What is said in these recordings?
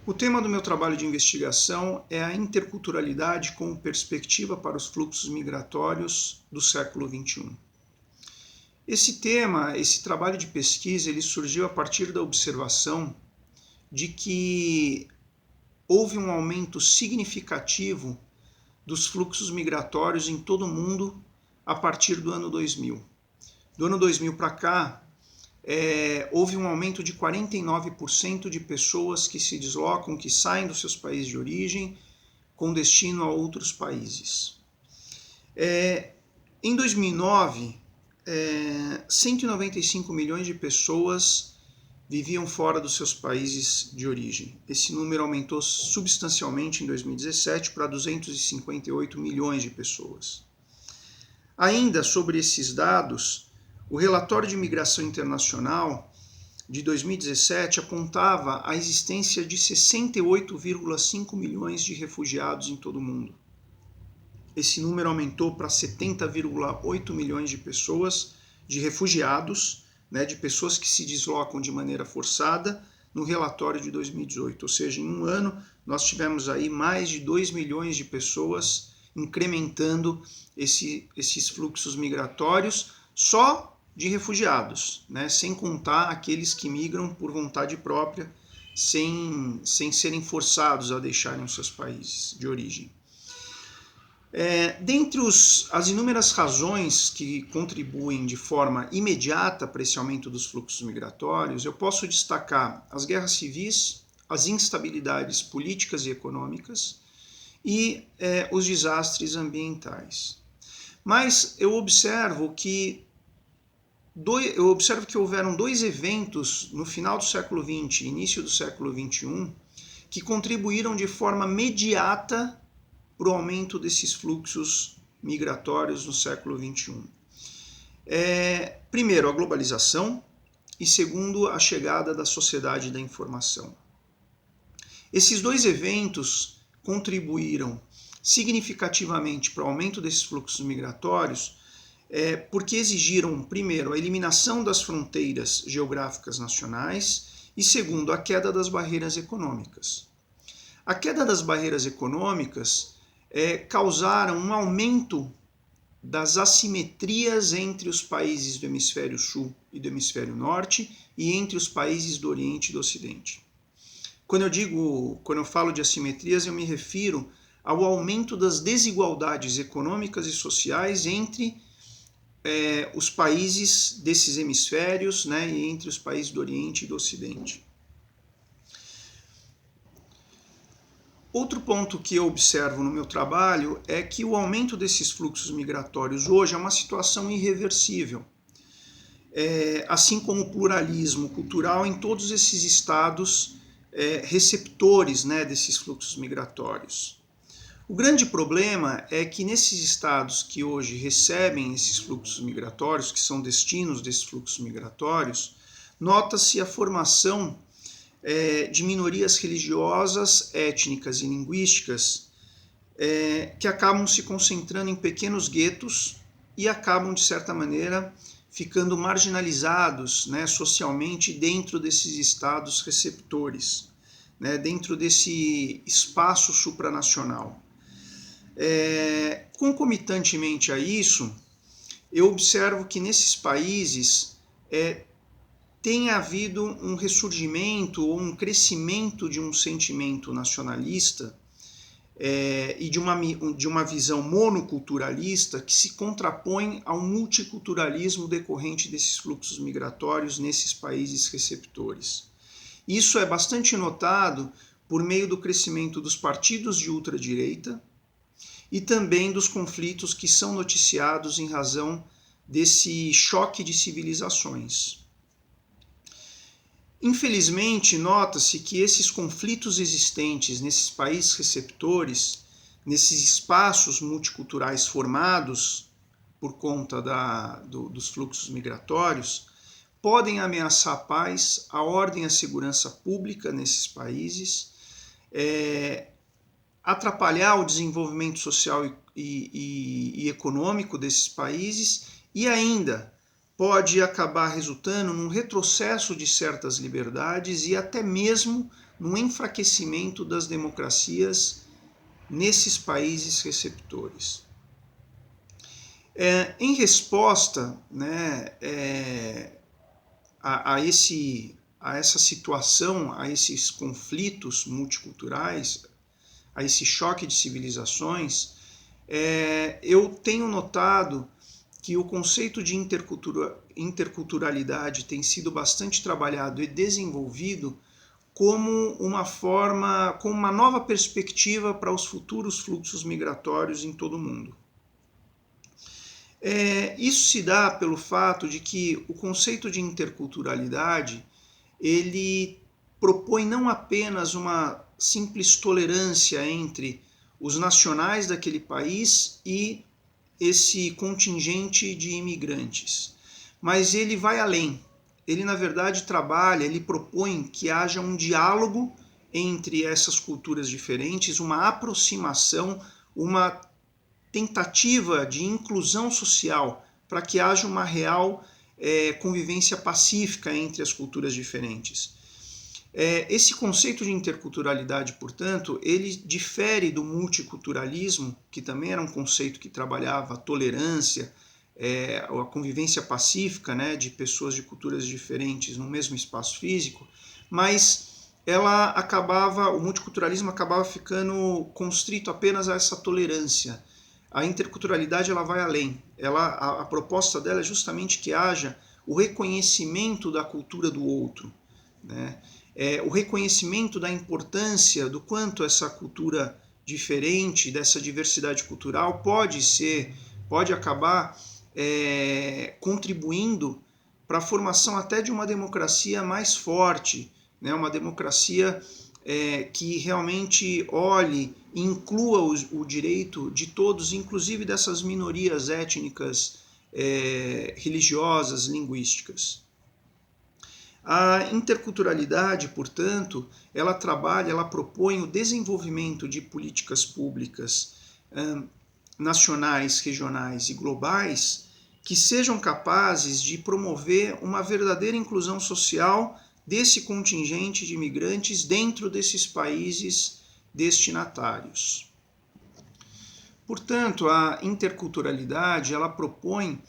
O tema do meu trabalho de investigação é a interculturalidade como perspectiva para os fluxos migratórios do século XXI. Esse trabalho de pesquisa, ele surgiu a partir da observação de que houve um aumento significativo dos fluxos migratórios em todo o mundo a partir do ano 2000. Do ano 2000 para cá, houve um aumento de 49% de pessoas que se deslocam, que saem dos seus países de origem com destino a outros países. Em 2009, 195 milhões de pessoas viviam fora dos seus países de origem. Esse número aumentou substancialmente em 2017 para 258 milhões de pessoas. Ainda sobre esses dados, o relatório de migração internacional de 2017 apontava a existência de 68,5 milhões de refugiados em todo o mundo. Esse número aumentou para 70,8 milhões de pessoas, de refugiados, de pessoas que se deslocam de maneira forçada no relatório de 2018. Ou seja, em um ano nós tivemos aí mais de 2 milhões de pessoas incrementando esses fluxos migratórios só de refugiados, sem contar aqueles que migram por vontade própria, sem serem forçados a deixarem os seus países de origem. Dentre as inúmeras razões que contribuem de forma imediata para esse aumento dos fluxos migratórios, eu posso destacar as guerras civis, as instabilidades políticas e econômicas e os desastres ambientais. Mas eu observo que houveram dois eventos no final do século XX e início do século XXI que contribuíram de forma imediata para o aumento desses fluxos migratórios no século XXI. Primeiro, a globalização e segundo, a chegada da sociedade da informação. Esses dois eventos contribuíram significativamente para o aumento desses fluxos migratórios porque exigiram, primeiro, a eliminação das fronteiras geográficas nacionais e, segundo, a queda das barreiras econômicas. A queda das barreiras econômicas causaram um aumento das assimetrias entre os países do hemisfério sul e do hemisfério norte e entre os países do Oriente e do Ocidente. Quando eu falo de assimetrias, eu me refiro ao aumento das desigualdades econômicas e sociais entre os países desses hemisférios, e entre os países do Oriente e do Ocidente. Outro ponto que eu observo no meu trabalho é que o aumento desses fluxos migratórios hoje é uma situação irreversível, assim como o pluralismo cultural em todos esses estados receptores desses fluxos migratórios. O grande problema é que nesses estados que hoje recebem esses fluxos migratórios, que são destinos desses fluxos migratórios, nota-se a formação de minorias religiosas, étnicas e linguísticas que acabam se concentrando em pequenos guetos e acabam, de certa maneira, ficando marginalizados socialmente dentro desses estados receptores, dentro desse espaço supranacional. Concomitantemente a isso, eu observo que nesses países tem havido um ressurgimento ou um crescimento de um sentimento nacionalista e de uma visão monoculturalista que se contrapõe ao multiculturalismo decorrente desses fluxos migratórios nesses países receptores. Isso é bastante notado por meio do crescimento dos partidos de ultradireita e também dos conflitos que são noticiados em razão desse choque de civilizações. Infelizmente, nota-se que esses conflitos existentes nesses países receptores, nesses espaços multiculturais formados por conta dos fluxos migratórios, podem ameaçar a paz, a ordem e a segurança pública nesses países, atrapalhar o desenvolvimento social e econômico desses países e ainda pode acabar resultando num retrocesso de certas liberdades e até mesmo num enfraquecimento das democracias nesses países receptores. Em resposta, né, a essa situação, a esses conflitos multiculturais, a esse choque de civilizações, eu tenho notado que o conceito de interculturalidade tem sido bastante trabalhado e desenvolvido como uma nova perspectiva para os futuros fluxos migratórios em todo o mundo. Isso se dá pelo fato de que o conceito de interculturalidade ele propõe não apenas uma simples tolerância entre os nacionais daquele país e esse contingente de imigrantes, mas ele vai além. Ele, na verdade, ele propõe que haja um diálogo entre essas culturas diferentes, uma aproximação, uma tentativa de inclusão social para que haja uma real convivência pacífica entre as culturas diferentes. Esse conceito de interculturalidade, portanto, ele difere do multiculturalismo, que também era um conceito que trabalhava a tolerância, a convivência pacífica, né, de pessoas de culturas diferentes no mesmo espaço físico, mas o multiculturalismo acabava ficando constrito apenas a essa tolerância. A interculturalidade ela vai além. A proposta dela é justamente que haja o reconhecimento da cultura do outro, né? O reconhecimento da importância do quanto essa cultura diferente, dessa diversidade cultural pode acabar contribuindo para a formação até de uma democracia mais forte, né? Uma democracia que realmente olhe e inclua o direito de todos, inclusive dessas minorias étnicas, religiosas, linguísticas. A interculturalidade, portanto, ela propõe o desenvolvimento de políticas públicas nacionais, regionais e globais que sejam capazes de promover uma verdadeira inclusão social desse contingente de imigrantes dentro desses países destinatários. Portanto, a interculturalidade ela propõe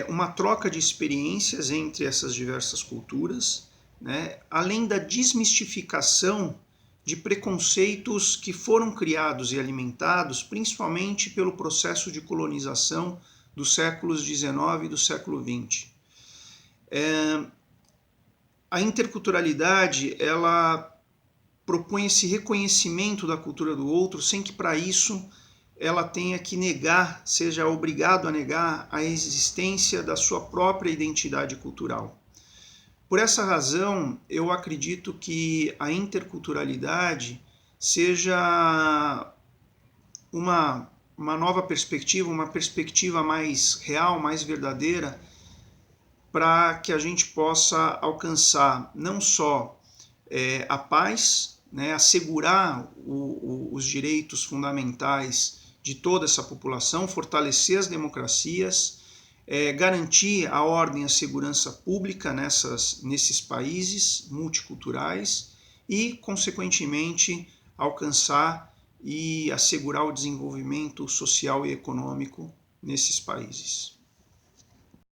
uma troca de experiências entre essas diversas culturas, né, além da desmistificação de preconceitos que foram criados e alimentados principalmente pelo processo de colonização dos séculos XIX e do século XX. A interculturalidade ela propõe esse reconhecimento da cultura do outro sem que para isso ela tenha que negar, seja obrigado a negar a existência da sua própria identidade cultural. Por essa razão, eu acredito que a interculturalidade seja uma nova perspectiva, uma perspectiva mais real, mais verdadeira, para que a gente possa alcançar não só a paz, né, assegurar os direitos fundamentais de toda essa população, fortalecer as democracias, garantir a ordem e a segurança pública nesses países multiculturais e, consequentemente, alcançar e assegurar o desenvolvimento social e econômico nesses países.